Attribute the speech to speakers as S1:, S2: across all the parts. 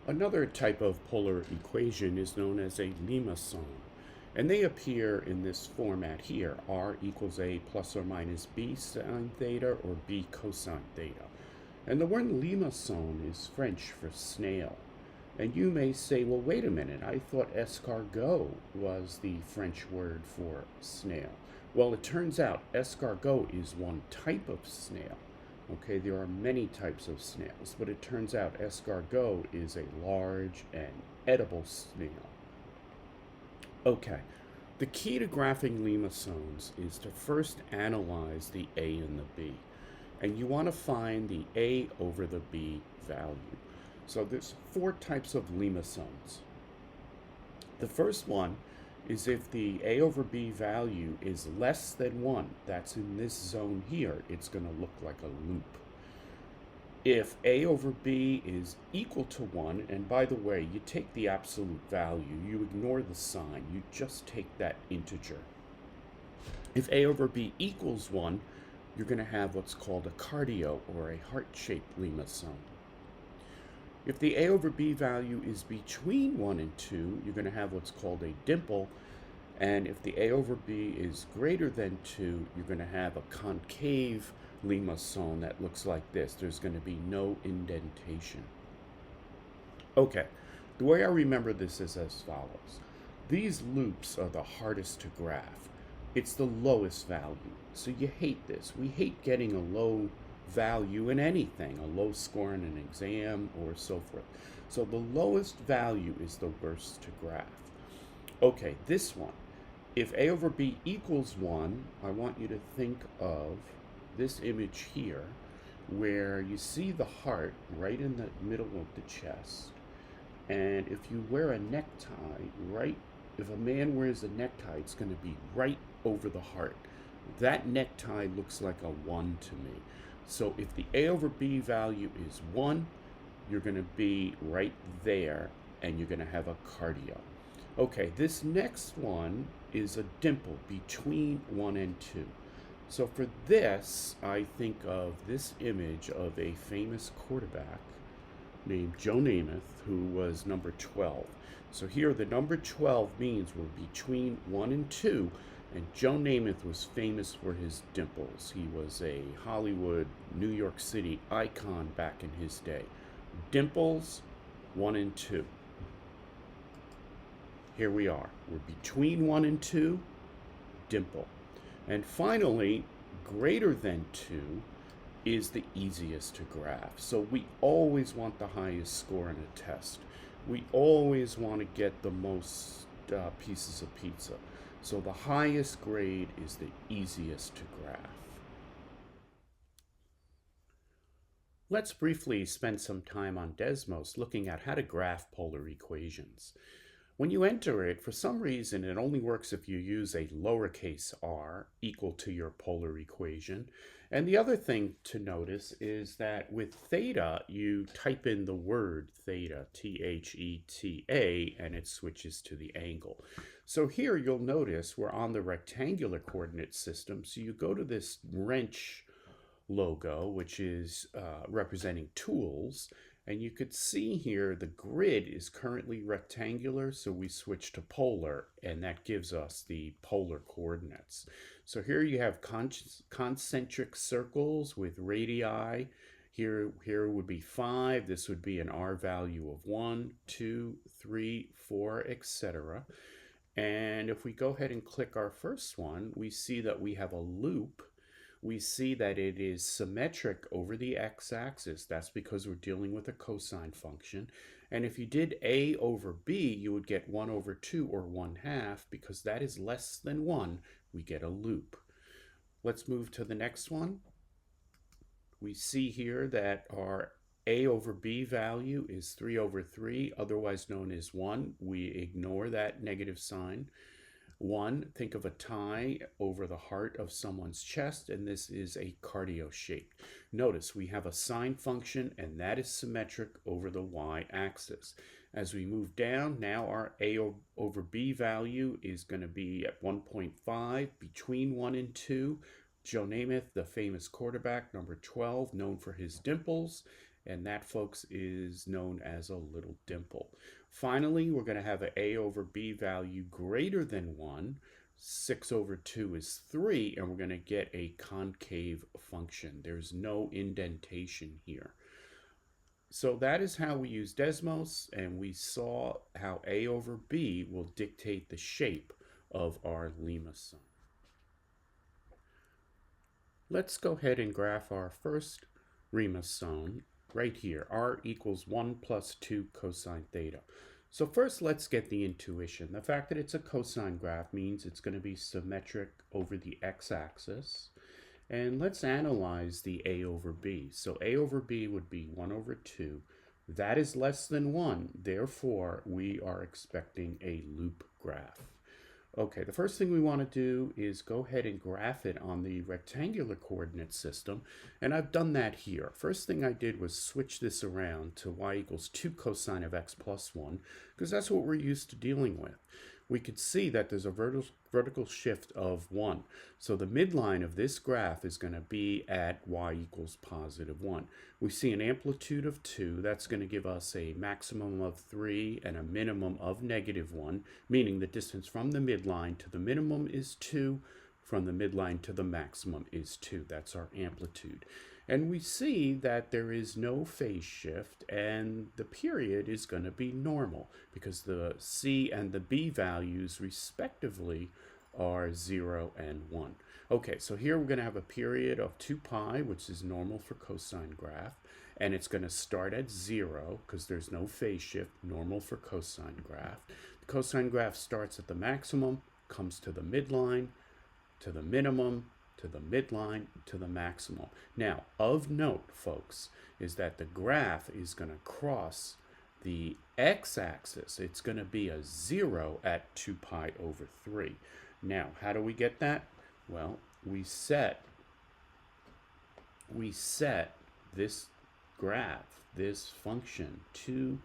S1: Another type of polar equation is known as a limacon, and they appear in this format here: r equals a plus or minus b sine theta or b cosine theta. And the word limacon is French for snail. And you may say, well, wait a minute, I thought escargot was the French word for snail. Well, it turns out escargot is one type of snail. Okay, there are many types of snails, but it turns out escargot is a large and edible snail. Okay, the key to graphing limacons is to first analyze the A and the B. And you want to find the A over the B value. So there's four types of limacons. The first one is if the A over B value is less than 1, that's in this zone here, it's going to look like a loop. If A over B is equal to 1, and by the way, you take the absolute value, you ignore the sign, you just take that integer. If A over B equals 1, you're going to have what's called a cardio, or a heart-shaped limacon. If the A over B value is between 1 and 2, you're going to have what's called a dimple. And if the A over B is greater than 2, you're going to have a concave limacon that looks like this. There's going to be no indentation. Okay, the way I remember this is as follows. These loops are the hardest to graph. It's the lowest value. So you hate this. We hate getting a low value in anything, a low score in an exam or so forth. So the lowest value is the worst to graph. Okay, this one. If A over B equals 1, I want you to think of this image here where you see the heart right in the middle of the chest. And if you wear a necktie, if a man wears a necktie, it's going to be right over the heart. That necktie looks like a 1 to me. So if the A over B value is 1, you're going to be right there, and you're going to have a cardio. Okay, this next one is a dimple between 1 and 2. So for this, I think of this image of a famous quarterback named Joe Namath, who was number 12. So here the number 12 means we're between 1 and 2, and Joe Namath was famous for his dimples. He was a Hollywood, New York City icon back in his day. Dimples, 1 and 2. Here we are. We're between 1 and 2, dimple. And finally, greater than 2 is the easiest to graph. So we always want the highest score in a test. We always want to get the most pieces of pizza. So the highest grade is the easiest to graph. Let's briefly spend some time on Desmos looking at how to graph polar equations. When you enter it, for some reason, it only works if you use a lowercase r equal to your polar equation. And the other thing to notice is that with theta, you type in the word theta, Theta, and it switches to the angle. So here you'll notice we're on the rectangular coordinate system. So you go to this wrench logo, which is representing tools. And you could see here the grid is currently rectangular, so we switch to polar, and that gives us the polar coordinates. So here you have concentric circles with radii. Here would be 5. This would be an R value of 1, 2, 3, 4, etc. And if we go ahead and click our first one, we see that we have a loop. We see that it is symmetric over the x-axis. That's because we're dealing with a cosine function. And if you did A over B, you would get 1 over 2 or 1/2. Because that is less than 1, we get a loop. Let's move to the next one. We see here that our A over B value is 3 over 3, otherwise known as 1. We ignore that negative sign. 1, think of a tie over the heart of someone's chest, and this is a cardio shape. Notice we have a sine function, and that is symmetric over the y-axis. As we move down, now our A over B value is going to be at 1.5, between 1 and 2. Joe Namath, the famous quarterback, number 12, known for his dimples. And that, folks, is known as a little dimple. Finally, we're going to have an a over b value greater than 1. 6 over 2 is 3, and we're going to get a concave function. There's no indentation here. So that is how we use Desmos, and we saw how a over b will dictate the shape of our limacon. Let's go ahead and graph our first limacon right here. R equals 1 plus 2 cosine theta. So first, let's get the intuition. The fact that it's a cosine graph means it's going to be symmetric over the x-axis. And let's analyze the a over b. So a over b would be 1 over 2. That is less than 1. Therefore, we are expecting a loop graph. Okay, the first thing we want to do is go ahead and graph it on the rectangular coordinate system, and I've done that here. First thing I did was switch this around to y equals 2 cosine of x plus 1, because that's what we're used to dealing with. We could see that there's a vertical shift of 1. So the midline of this graph is going to be at y equals positive 1. We see an amplitude of 2. That's going to give us a maximum of 3 and a minimum of negative 1, meaning the distance from the midline to the minimum is 2, from the midline to the maximum is 2. That's our amplitude. And we see that there is no phase shift, and the period is going to be normal because the C and the B values respectively are 0 and 1. Okay, so here we're going to have a period of 2 pi, which is normal for cosine graph, and it's going to start at 0 because there's no phase shift, normal for cosine graph. The cosine graph starts at the maximum, comes to the midline, to the minimum, to the midline, to the maximum. Now, of note, folks, is that the graph is going to cross the x-axis. It's going to be a 0 at 2 pi over 3. Now, how do we get that? Well, we set this graph, this function, 2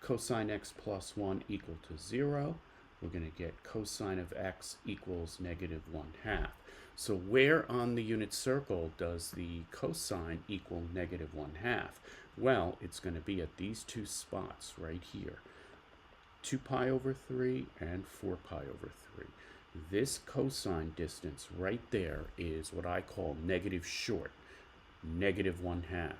S1: cosine x plus 1 equal to 0. We're going to get cosine of x equals negative 1/2. So where on the unit circle does the cosine equal negative 1/2? Well, it's going to be at these two spots right here. 2 pi over 3 and 4 pi over 3. This cosine distance right there is what I call negative short, negative 1/2.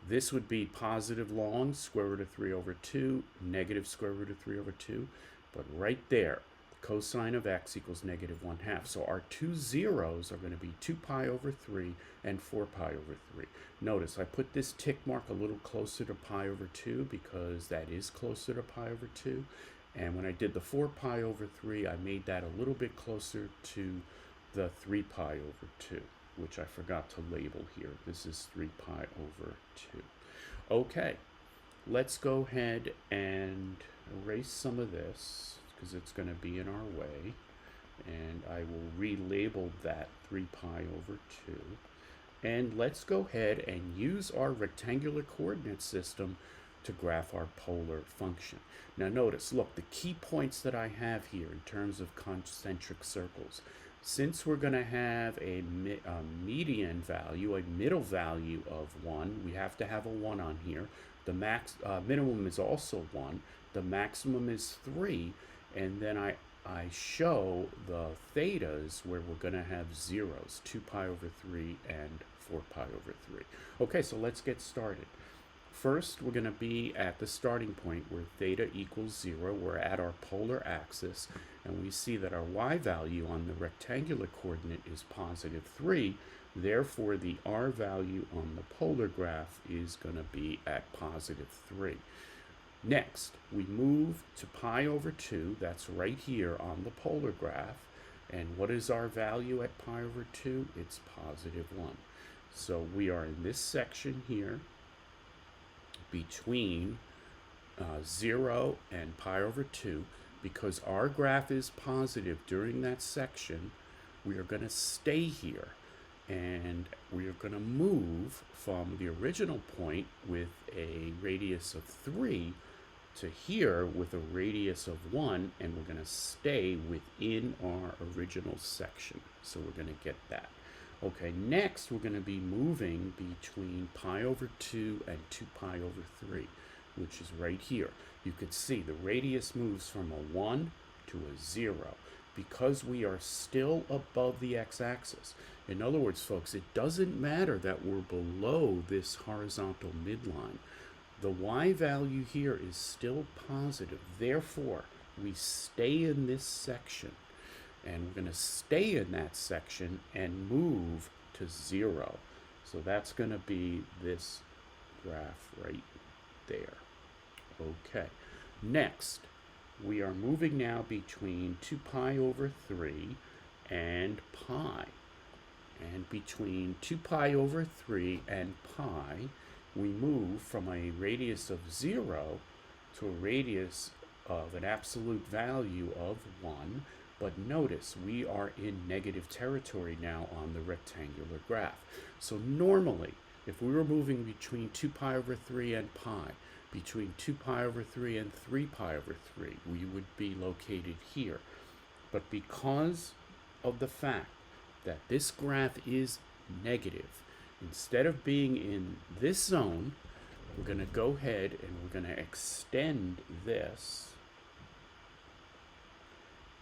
S1: This would be positive long, square root of 3 over 2, negative square root of 3 over 2. But right there, cosine of x equals negative 1/2. So our two zeros are going to be 2 pi over 3 and 4 pi over 3. Notice I put this tick mark a little closer to pi over 2 because that is closer to pi over 2. And when I did the 4 pi over 3, I made that a little bit closer to the 3 pi over 2, which I forgot to label here. This is 3 pi over 2. Okay, let's go ahead and erase some of this because it's going to be in our way, and I will relabel that 3 pi over 2. And let's go ahead and use our rectangular coordinate system to graph our polar function. Now notice, look, the key points that I have here in terms of concentric circles. Since we're going to have a median value, a middle value of 1, we have to have a 1 on here. The minimum is also 1. The maximum is 3, and then I show the thetas where we're going to have zeros, 2 pi over 3 and 4 pi over 3. Okay, so let's get started. First, we're going to be at the starting point where theta equals 0. We're at our polar axis, and we see that our y value on the rectangular coordinate is positive 3. Therefore, the r value on the polar graph is going to be at positive 3. Next, we move to pi over 2. That's right here on the polar graph. And what is our value at pi over 2? It's positive 1. So we are in this section here between 0 and pi over 2. Because our graph is positive during that section, we are going to stay here. And we are going to move from the original point with a radius of 3 to here with a radius of 1, and we're going to stay within our original section. So we're going to get that. Okay, next we're going to be moving between pi over 2 and 2 pi over 3, which is right here. You could see the radius moves from a 1 to a 0 because we are still above the x-axis. In other words, folks, it doesn't matter that we're below this horizontal midline. The y value here is still positive. Therefore, we stay in this section. And we're going to stay in that section and move to 0. So that's going to be this graph right there. Okay. Next, we are moving now between 2 pi over 3 and pi. And between 2 pi over 3 and pi, we move from a radius of 0 to a radius of an absolute value of 1. But notice we are in negative territory now on the rectangular graph. So normally, if we were moving between 2 pi over 3 and pi, between 2 pi over 3 and 3 pi over 3, we would be located here. But because of the fact that this graph is negative, instead of being in this zone, we're going to go ahead and we're going to extend this.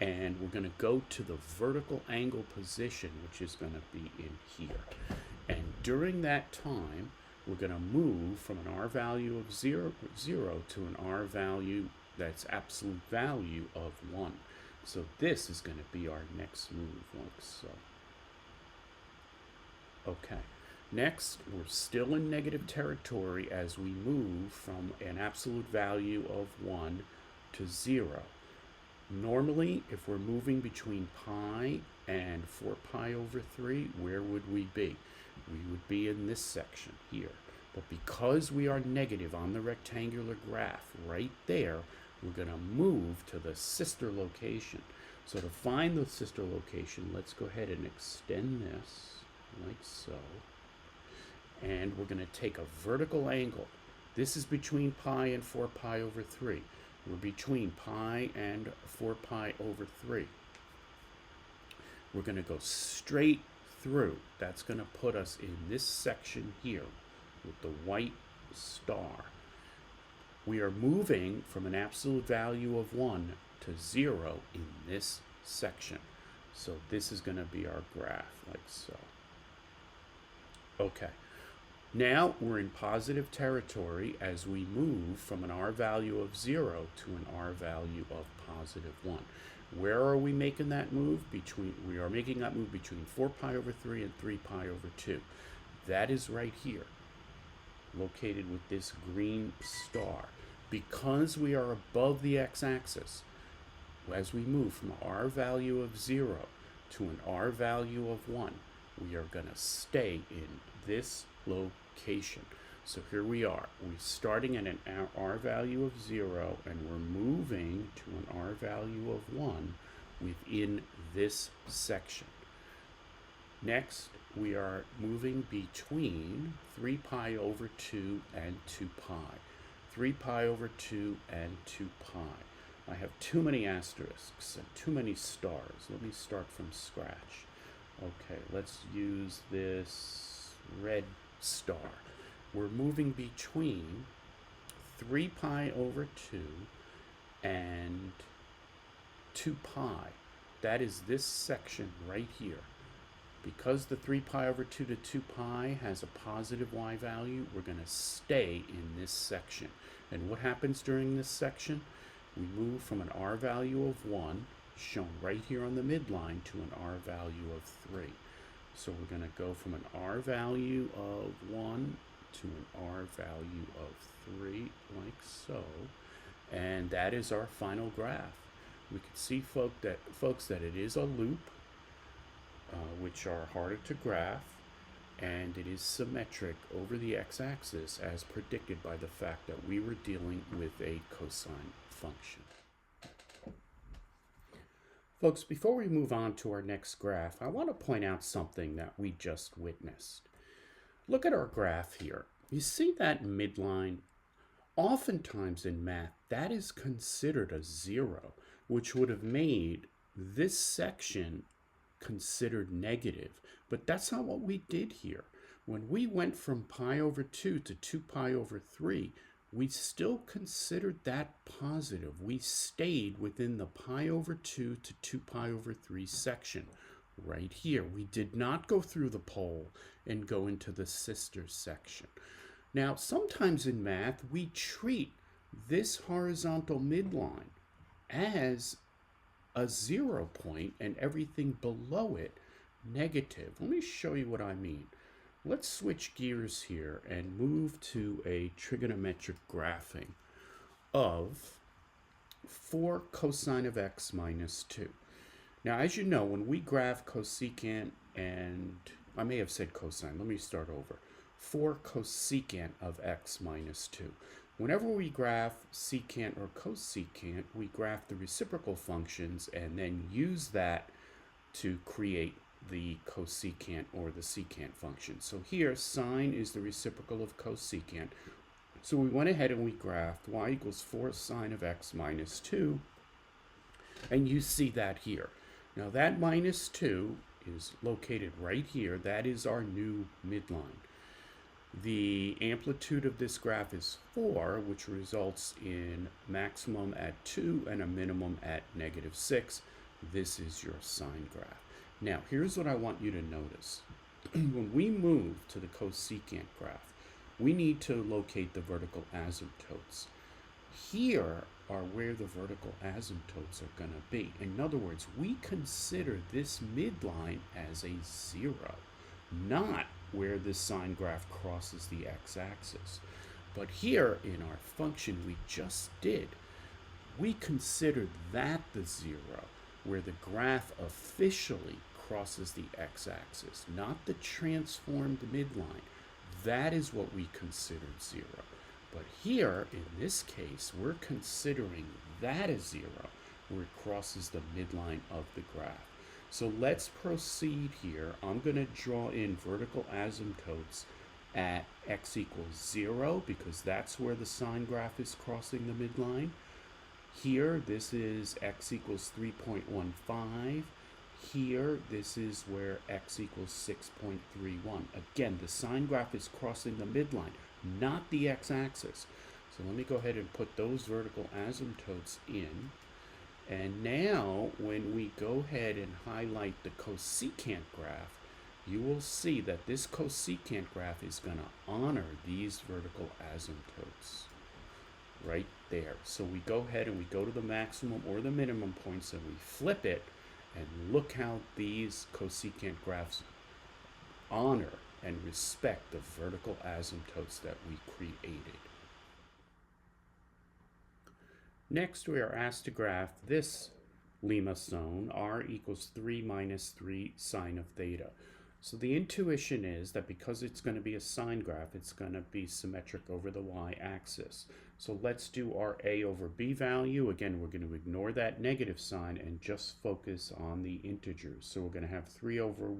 S1: And we're going to go to the vertical angle position, which is going to be in here. And during that time, we're going to move from an R value of 0 to an R value that's absolute value of 1. So this is going to be our next move, like so. Okay. Next, we're still in negative territory as we move from an absolute value of 1 to 0. Normally, if we're moving between pi and 4 pi over 3, where would we be? We would be in this section here. But because we are negative on the rectangular graph right there, we're going to move to the sister location. So to find the sister location, let's go ahead and extend this like so. And we're going to take a vertical angle. This is between pi and 4 pi over 3. We're between pi and 4 pi over 3. We're going to go straight through. That's going to put us in this section here with the white star. We are moving from an absolute value of 1 to 0 in this section. So this is going to be our graph, like so. Okay. Now we're in positive territory as we move from an R value of 0 to an R value of positive 1. Where are we making that move? We are making that move between 4 pi over 3 and 3 pi over 2. That is right here, located with this green star. Because we are above the x-axis, as we move from an R value of 0 to an R value of 1, we are going to stay in this location. So here we are. We're starting at an R value of 0 and we're moving to an R value of 1 within this section. Next, we are moving between 3 pi over 2 and 2 pi. 3 pi over 2 and 2 pi. I have too many asterisks and too many stars. Let me start from scratch. Okay, let's use this red star. We're moving between 3 pi over 2 and 2 pi. That is this section right here. Because the 3 pi over 2 to 2 pi has a positive y value, we're going to stay in this section. And what happens during this section? We move from an R value of 1, shown right here on the midline, to an R value of 3. So we're going to go from an R value of 1 to an R value of 3, like so. And that is our final graph. We can see, folks, that it is a loop, which are harder to graph, and it is symmetric over the x-axis as predicted by the fact that we were dealing with a cosine function. Folks, before we move on to our next graph, I want to point out something that we just witnessed. Look at our graph here. You see that midline? Oftentimes in math, that is considered a 0, which would have made this section considered negative. But that's not what we did here. When we went from pi over 2 to 2 pi over 3, we still considered that positive. We stayed within the pi over 2 to 2 pi over 3 section right here. We did not go through the pole and go into the sister section. Now, sometimes in math, we treat this horizontal midline as a 0 point and everything below it negative. Let me show you what I mean. Let's switch gears here and move to a trigonometric graphing of 4 cosine of x minus 2. Now, as you know, when we graph cosecant, and I may have said cosine, let me start over. 4 cosecant of x minus 2. Whenever we graph secant or cosecant, we graph the reciprocal functions and then use that to create the cosecant or the secant function. So here, sine is the reciprocal of cosecant. So we went ahead and we graphed y equals 4 sine of x minus 2. And you see that here. Now that minus 2 is located right here. That is our new midline. The amplitude of this graph is 4, which results in maximum at 2 and a minimum at -6. This is your sine graph. Now, here's what I want you to notice. When we move to the cosecant graph, we need to locate the vertical asymptotes. Here are where the vertical asymptotes are going to be. In other words, we consider this midline as a 0, not where the sine graph crosses the x-axis. But here in our function we just did, we considered that the 0, where the graph officially crosses the x-axis, not the transformed midline. That is what we considered 0. But here, in this case, we're considering that as 0, where it crosses the midline of the graph. So let's proceed here. I'm going to draw in vertical asymptotes at x equals 0, because that's where the sine graph is crossing the midline. Here, this is x equals 3.15. Here, this is where x equals 6.31. Again, the sine graph is crossing the midline, not the x-axis. So let me go ahead and put those vertical asymptotes in. And now, when we go ahead and highlight the cosecant graph, you will see that this cosecant graph is going to honor these vertical asymptotes right there. So we go ahead and we go to the maximum or the minimum points and we flip it, and look how these cosecant graphs honor and respect the vertical asymptotes that we created. Next, we are asked to graph this limacon, r equals 3 minus 3 sine of theta. So the intuition is that because it's going to be a sine graph, it's going to be symmetric over the y-axis. So let's do our a over b value. Again, we're going to ignore that negative sign and just focus on the integers. So we're going to have 3 over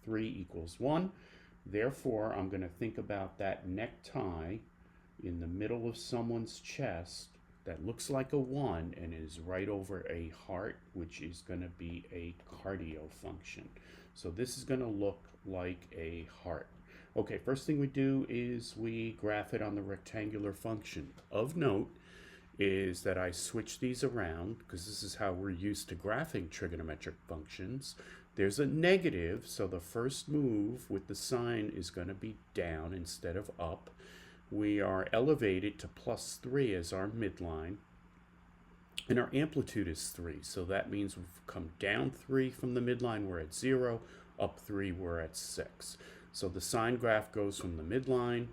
S1: 3 equals 1. Therefore, I'm going to think about that necktie in the middle of someone's chest that looks like a 1 and is right over a heart, which is going to be a cardio function. So this is going to look like a heart. Okay, first thing we do is we graph it on the rectangular function. Of note is that I switch these around because this is how we're used to graphing trigonometric functions. There's a negative, so the first move with the sign is going to be down instead of up. We are elevated to plus 3 as our midline, and our amplitude is 3, so that means we've come down 3 from the midline, we're at 0, up 3, we're at 6. So the sine graph goes from the midline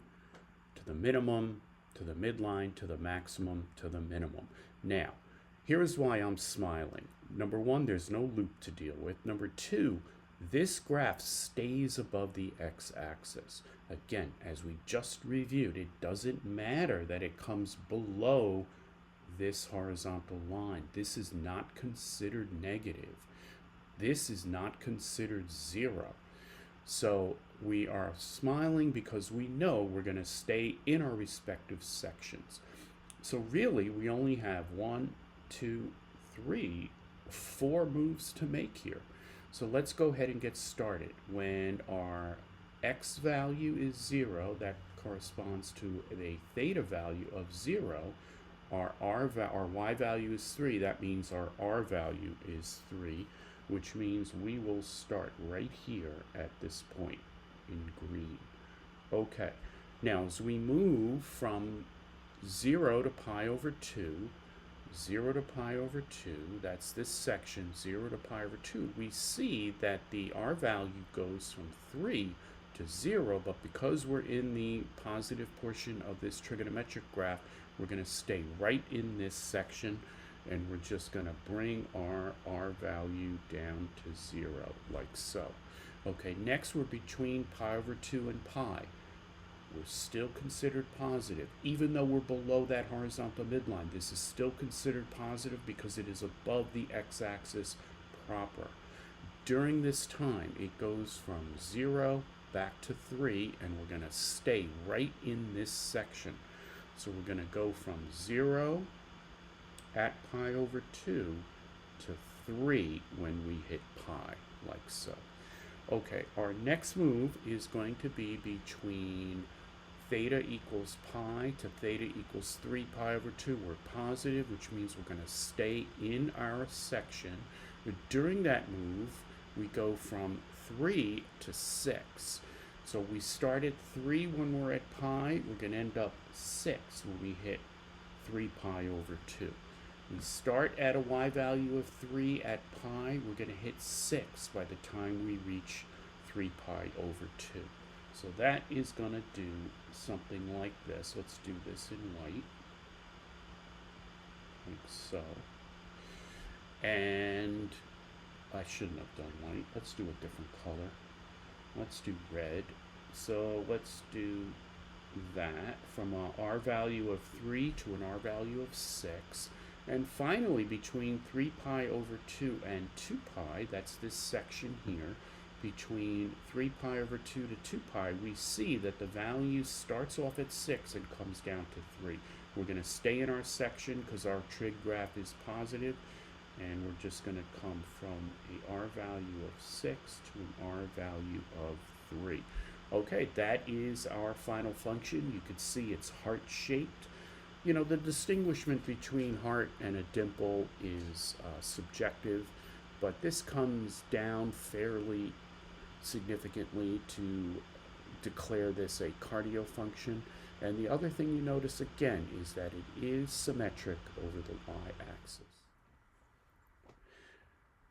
S1: to the minimum, to the midline, to the maximum, to the minimum. Now, here's why I'm smiling. Number 1, there's no loop to deal with. Number 2, this graph stays above the x-axis. Again, as we just reviewed, it doesn't matter that it comes below this horizontal line. This is not considered negative. This is not considered 0. So we are smiling because we know we're going to stay in our respective sections. So really, we only have 1, 2, 3, 4 moves to make here. So let's go ahead and get started. When our x value is 0, that corresponds to a theta value of 0. Our y value is 3. That means our r value is 3, which means we will start right here at this point in green. Okay, now as we move from 0 to pi over 2, 0 to pi over 2, that's this section, 0 to pi over 2, we see that the r value goes from 3 to 0, but because we're in the positive portion of this trigonometric graph, we're going to stay right in this section, and we're just going to bring our r value down to 0, like so. Okay, next we're between pi over 2 and pi. We're still considered positive. Even though we're below that horizontal midline, this is still considered positive because it is above the x-axis proper. During this time, it goes from 0 back to 3, and we're going to stay right in this section. So we're going to go from 0 at pi over 2 to 3 when we hit pi, like so. Okay, our next move is going to be between theta equals pi to theta equals 3 pi over 2. We're positive, which means we're going to stay in our section. But during that move, we go from 3 to 6. So we start at 3 when we're at pi. We're going to end up 6 when we hit 3 pi over 2. We start at a y value of 3 at pi. We're going to hit 6 by the time we reach 3 pi over 2. So that is going to do something like this. Let's do this in white, like so. And I shouldn't have done white. Let's do a different color. Let's do red. So let's do that from a r value of 3 to an r value of 6. And finally, between 3 pi over 2 and 2 pi, that's this section here, between 3 pi over 2 to 2 pi, we see that the value starts off at 6 and comes down to 3. We're going to stay in our section because our trig graph is positive, and we're just going to come from a r value of 6 to an r value of 3. Okay, that is our final function. You can see it's heart-shaped. You know, the distinguishment between heart and a dimple is subjective, but this comes down fairly significantly to declare this a cardio function. And the other thing you notice again is that it is symmetric over the y-axis.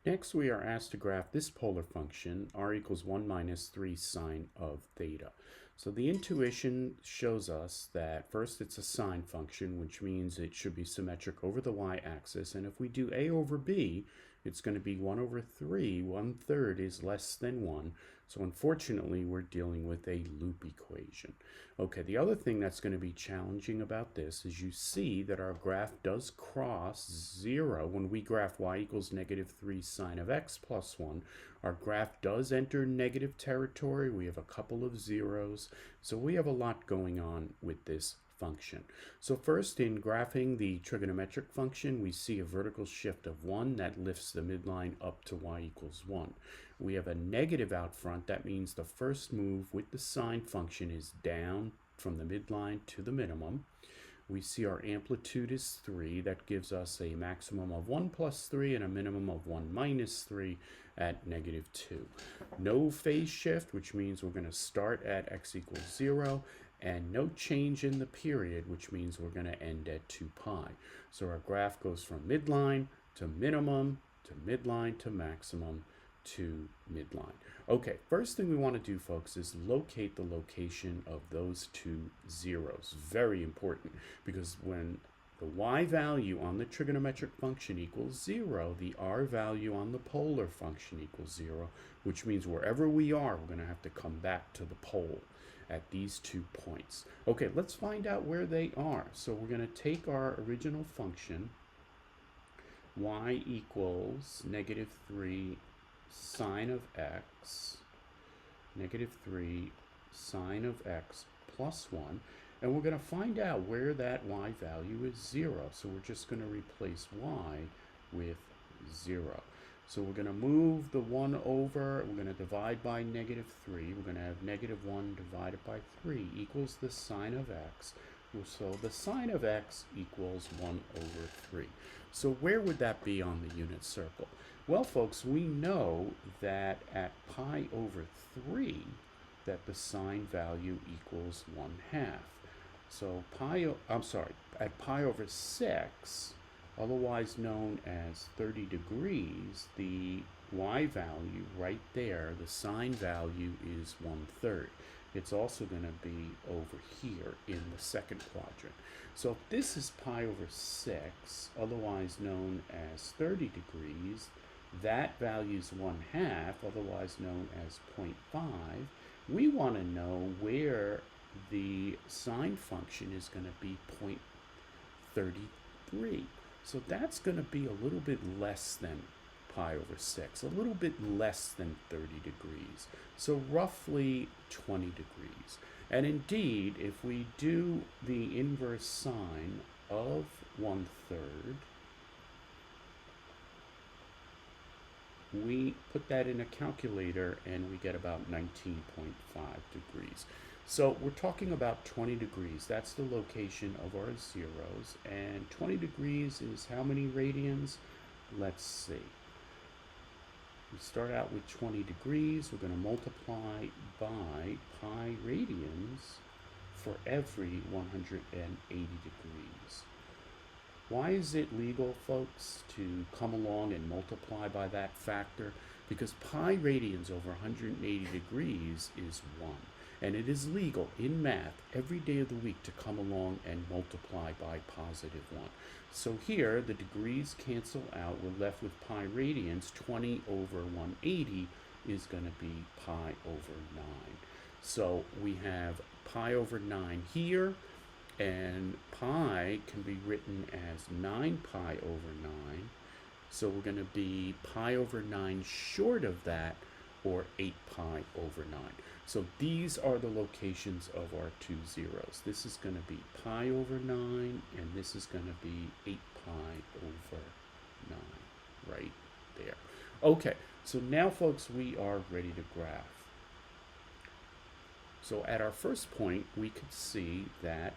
S1: Next, we are asked to graph this polar function, r equals 1 minus 3 sine of theta. So the intuition shows us that first it's a sine function, which means it should be symmetric over the y-axis. And if we do a over b, it's going to be 1 over 3. 1/3 is less than 1. So unfortunately, we're dealing with a loop equation. Okay, the other thing that's going to be challenging about this is you see that our graph does cross 0. When we graph y equals negative 3 sine of x plus 1, our graph does enter negative territory. We have a couple of zeros. So we have a lot going on with this function. So first, in graphing the trigonometric function, we see a vertical shift of 1 that lifts the midline up to y equals 1. We have a negative out front. That means the first move with the sine function is down from the midline to the minimum. We see our amplitude is 3. That gives us a maximum of 1 plus 3 and a minimum of 1 minus 3 at negative 2. No phase shift, which means we're going to start at x equals 0, and no change in the period, which means we're going to end at 2 pi. So our graph goes from midline to minimum to midline to maximum to midline. Okay, first thing we want to do, folks, is locate the location of those two zeros. Very important, because when the y value on the trigonometric function equals 0, the r value on the polar function equals 0, which means wherever we are, we're going to have to come back to the pole at these 2 points. Okay, let's find out where they are. So we're going to take our original function, y equals negative 3 sine of x, negative 3 sine of x plus 1, and we're going to find out where that y value is 0. So we're just going to replace y with 0. So we're going to move the 1 over, we're going to divide by negative 3. We're going to have negative 1 divided by 3 equals the sine of x. So the sine of x equals 1 over 3. So where would that be on the unit circle? Well, folks, we know that at pi over 3, that the sine value equals 1/2. So at pi over 6, otherwise known as 30 degrees, the y value right there, the sine value is 1/3. It's also going to be over here in the second quadrant. So if this is pi over 6, otherwise known as 30 degrees, that value is 1/2, otherwise known as 0.5. We want to know where the sine function is going to be 0.33. So that's going to be a little bit less than pi over 6, a little bit less than 30 degrees. So roughly 20 degrees. And indeed, if we do the inverse sine of 1/3, we put that in a calculator and we get about 19.5 degrees. So we're talking about 20 degrees. That's the location of our zeros. And 20 degrees is how many radians? Let's see. We start out with 20 degrees. We're going to multiply by pi radians for every 180 degrees. Why is it legal, folks, to come along and multiply by that factor? Because pi radians over 180 degrees is 1. And it is legal in math every day of the week to come along and multiply by positive 1. So here, the degrees cancel out. We're left with pi radians. 20 over 180 is going to be pi over 9. So we have pi over 9 here, and pi can be written as 9 pi over 9. So we're going to be pi over 9 short of that, or 8 pi over 9. So these are the locations of our two zeros. This is going to be pi over 9, and this is going to be 8 pi over 9, right there. Okay, so now, folks, we are ready to graph. So at our first point, we could see that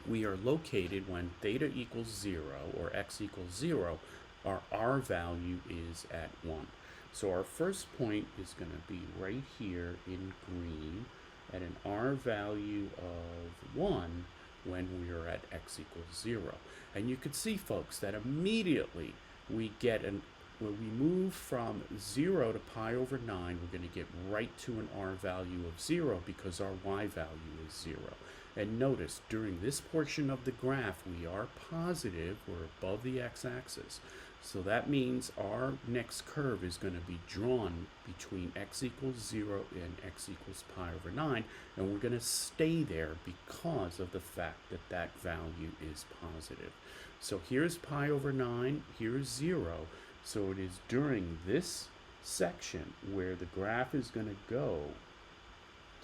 S1: we are located when theta equals 0, or x equals 0, our r value is at 1. So our first point is going to be right here in green at an r value of 1 when we are at x equals 0. And you can see, folks, that immediately we get when we move from 0 to pi over 9, we're going to get right to an r value of 0 because our y value is 0. And notice, during this portion of the graph, we are positive. We're above the x-axis. So that means our next curve is going to be drawn between x equals 0 and x equals pi over 9, and we're going to stay there because of the fact that that value is positive. So here's pi over 9, here's 0, so it is during this section where the graph is going to go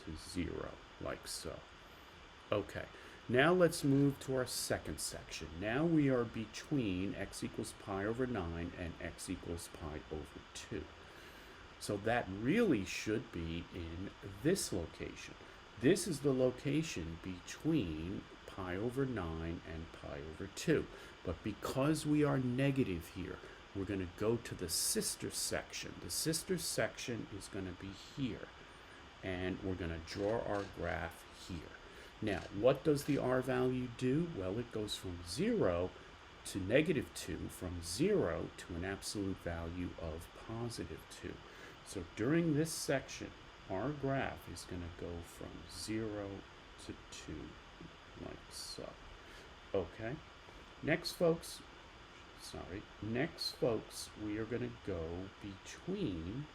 S1: to 0, like so. Okay. Now let's move to our second section. Now we are between x equals pi over 9 and x equals pi over 2. So that really should be in this location. This is the location between pi over 9 and pi over 2. But because we are negative here, we're going to go to the sister section. The sister section is going to be here. And we're going to draw our graph here. Now, what does the r value do? Well, it goes from 0 to negative 2, from 0 to an absolute value of positive 2. So during this section, our graph is going to go from 0 to 2, like so. Okay. Next, folks, we are going to go between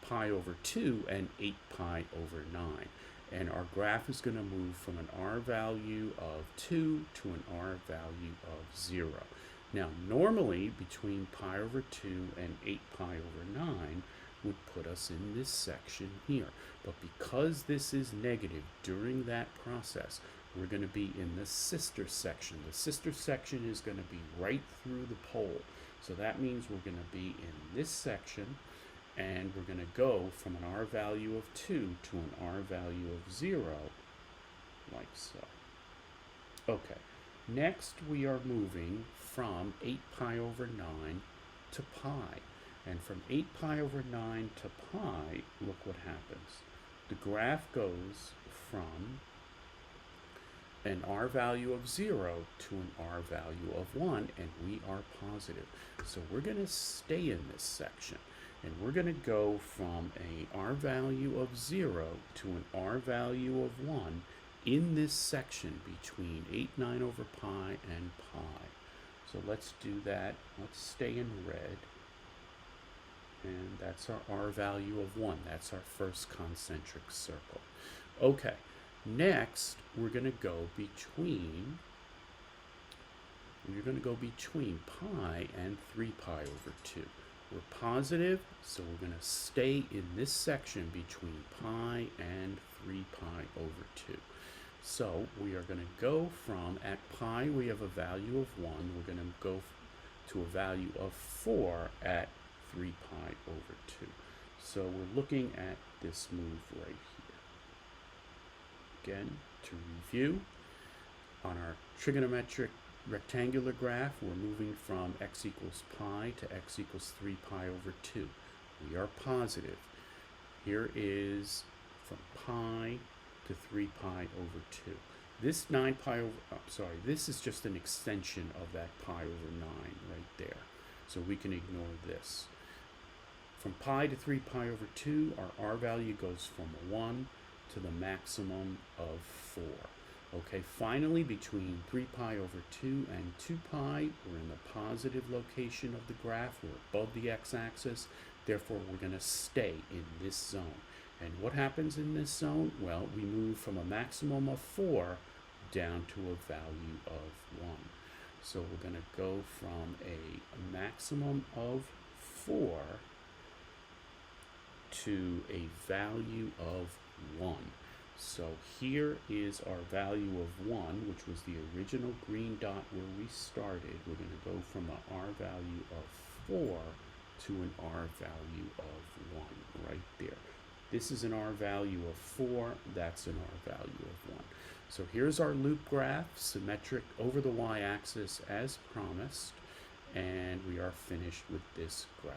S1: pi over 2 and 8 pi over 9. And our graph is going to move from an r value of 2 to an r value of 0. Now, normally, between pi over 2 and 8 pi over 9 would put us in this section here. But because this is negative during that process, we're going to be in the sister section. The sister section is going to be right through the pole. So that means we're going to be in this section, and we're going to go from an r value of 2 to an r value of 0, like so. Okay, next we are moving from 8 pi over 9 to pi. And from 8 pi over 9 to pi, look what happens. The graph goes from an r value of 0 to an r value of 1, and we are positive. So we're going to stay in this section, and we're going to go from a r value of 0 to an r value of 1 in this section between 8, 9 over pi and pi. So let's do that. Let's stay in red. And that's our r value of 1. That's our first concentric circle. Okay, next we're going to go between pi and 3 pi over 2. We're positive, so we're going to stay in this section between pi and 3 pi over 2. So we are going to go from, at pi we have a value of 1, we're going to go to a value of 4 at 3 pi over 2. So we're looking at this move right here. Again, to review, on our trigonometric rectangular graph, we're moving from x equals pi to x equals 3 pi over 2. We are positive. Here is from pi to 3 pi over 2. This 9 pi over, this is just an extension of that pi over 9 right there. So we can ignore this. From pi to 3 pi over 2, our r value goes from 1 to the maximum of 4. Okay, finally, between 3 pi over 2 and 2 pi, we're in the positive location of the graph. We're above the x-axis. Therefore, we're going to stay in this zone. And what happens in this zone? Well, we move from a maximum of 4 down to a value of 1. So we're going to go from a maximum of 4 to a value of 1. So here is our value of 1, which was the original green dot where we started. We're going to go from an r value of 4 to an r value of 1 right there. This is an r value of 4, that's an r value of 1. So here's our loop graph, symmetric over the y-axis as promised, and we are finished with this graph.